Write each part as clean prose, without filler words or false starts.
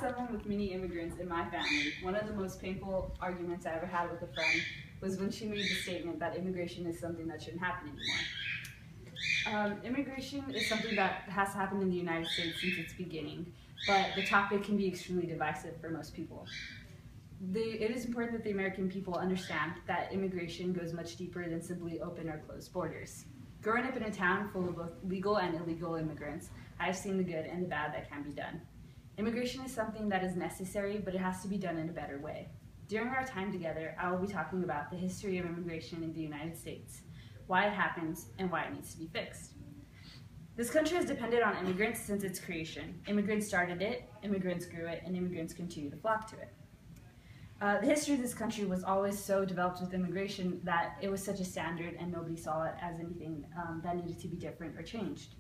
someone with many immigrants in my family, one of the most painful arguments I ever had with a friend was when she made the statement that immigration is something that shouldn't happen anymore. Immigration is something that has happened in the United States since its beginning, but the topic can be extremely divisive for most people. It is important that the American people understand that immigration goes much deeper than simply open or closed borders. Growing up in a town full of both legal and illegal immigrants, I've seen the good and the bad that can be done. Immigration is something that is necessary, but it has to be done in a better way. During our time together, I will be talking about the history of immigration in the United States, why it happens, and why it needs to be fixed. This country has depended on immigrants since its creation. Immigrants started it, immigrants grew it, and immigrants continue to flock to it. The history of this country was always so developed with immigration that it was such a standard and nobody saw it as anything that needed to be different or changed.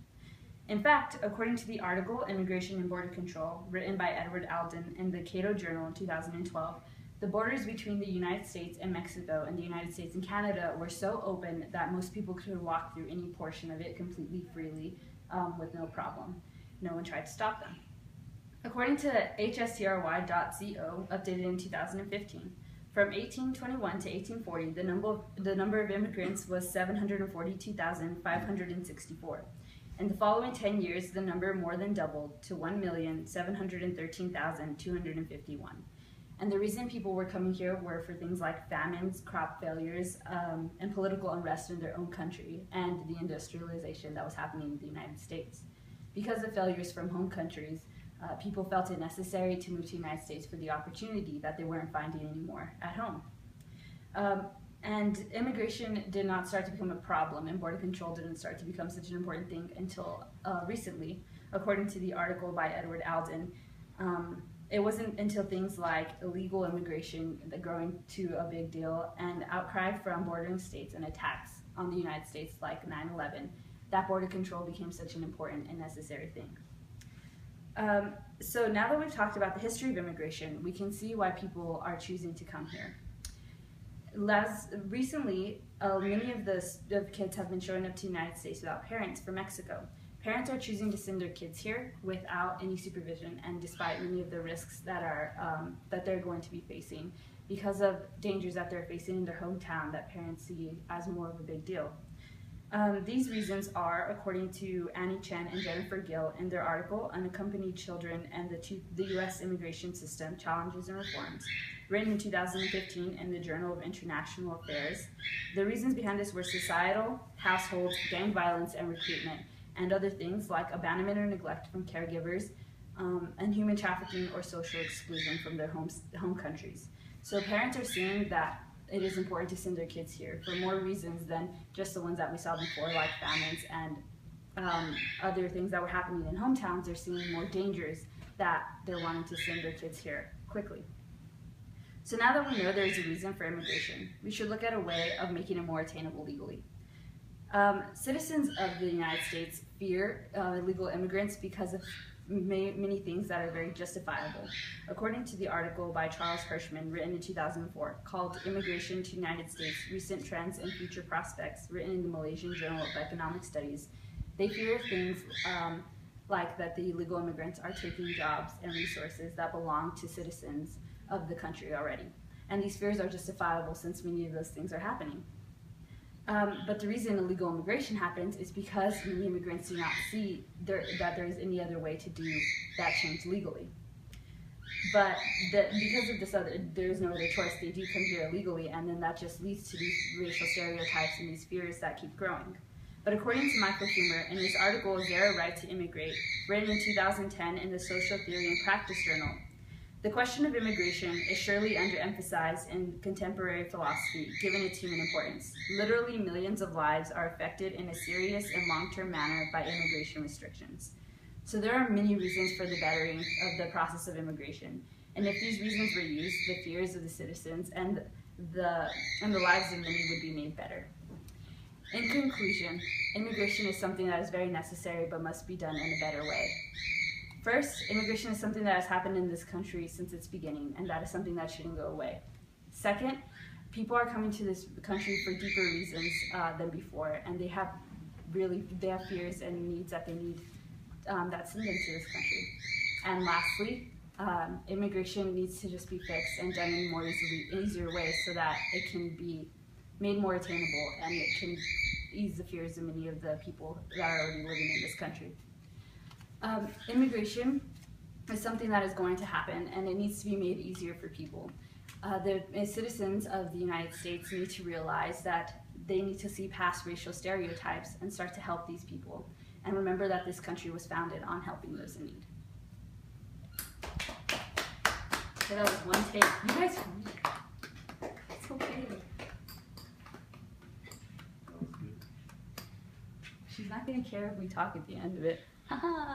In fact, according to the article Immigration and Border Control, written by Edward Alden in the Cato Journal in 2012, the borders between the United States and Mexico and the United States and Canada were so open that most people could walk through any portion of it completely freely with no problem. No one tried to stop them. According to hstry.co, updated in 2015, from 1821 to 1840, the number of immigrants was 742,564. In the following 10 years, the number more than doubled to 1,713,251. And the reason people were coming here were for things like famines, crop failures, and political unrest in their own country, and the industrialization that was happening in the United States. Because of failures from home countries, people felt it necessary to move to the United States for the opportunity that they weren't finding anymore at home. And immigration did not start to become a problem, and border control didn't start to become such an important thing until recently. According to the article by Edward Alden, it wasn't until things like illegal immigration growing to a big deal and outcry from bordering states and attacks on the United States like 9/11 that border control became such an important and necessary thing. So now that we've talked about the history of immigration, we can see why people are choosing to come here. Recently, many of the kids have been showing up to the United States without parents from Mexico. Parents are choosing to send their kids here without any supervision, and despite many of the risks that they're going to be facing because of dangers that they're facing in their hometown that parents see as more of a big deal. These reasons are, according to Annie Chen and Jennifer Gill in their article, Unaccompanied Children and the U.S. Immigration System, Challenges and Reforms, written in 2015 in the Journal of International Affairs. The reasons behind this were societal, household, gang violence and recruitment, and other things like abandonment or neglect from caregivers, and human trafficking or social exclusion from their home countries. So parents are seeing that it is important to send their kids here for more reasons than just the ones that we saw before, like famines and other things that were happening in hometowns. They're seeing more dangers that they're wanting to send their kids here quickly. So now that we know there is a reason for immigration, we should look at a way of making it more attainable legally. Citizens of the United States fear illegal immigrants because of many things that are very justifiable. According to the article by Charles Hirschman, written in 2004, called Immigration to the United States, Recent Trends and Future Prospects, written in the Malaysian Journal of Economic Studies, they fear things like that the illegal immigrants are taking jobs and resources that belong to citizens of the country already. And these fears are justifiable since many of those things are happening. But the reason illegal immigration happens is because many immigrants do not see that there is any other way to do that change legally. But because of this there is no other choice, they do come here illegally, and then that just leads to these racial stereotypes and these fears that keep growing. But according to Michael Huemer, in his article, Is There a Right to Immigrate?, written in 2010 in the Social Theory and Practice Journal, the question of immigration is surely underemphasized in contemporary philosophy, given its human importance. Literally millions of lives are affected in a serious and long-term manner by immigration restrictions. So there are many reasons for the bettering of the process of immigration. And if these reasons were used, the fears of the citizens and the lives of many would be made better. In conclusion, immigration is something that is very necessary but must be done in a better way. First, immigration is something that has happened in this country since its beginning, and that is something that shouldn't go away. Second, people are coming to this country for deeper reasons than before, and they have fears and needs that they need that send them to this country. And lastly, immigration needs to just be fixed and done in more easier ways so that it can be made more attainable and it can ease the fears of many of the people that are already living in this country. Immigration is something that is going to happen, and it needs to be made easier for people. The citizens of the United States need to realize that they need to see past racial stereotypes and start to help these people, and remember that this country was founded on helping those in need. Okay, that was one take. You guys, it's okay. She's not gonna care if we talk at the end of it. Haha.